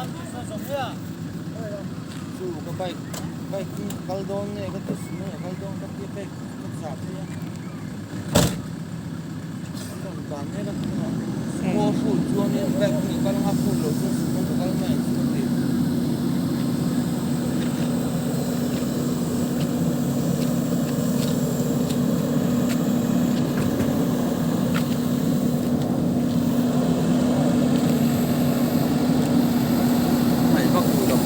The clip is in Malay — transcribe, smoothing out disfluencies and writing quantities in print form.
Su ka bike kaldong ne ka tus ne kaldong ka ti pe ka sa ne kaldong ban ne la mo fu ju ne back ni kal ha fu lo su ko kal mai su ti mai bak tu lo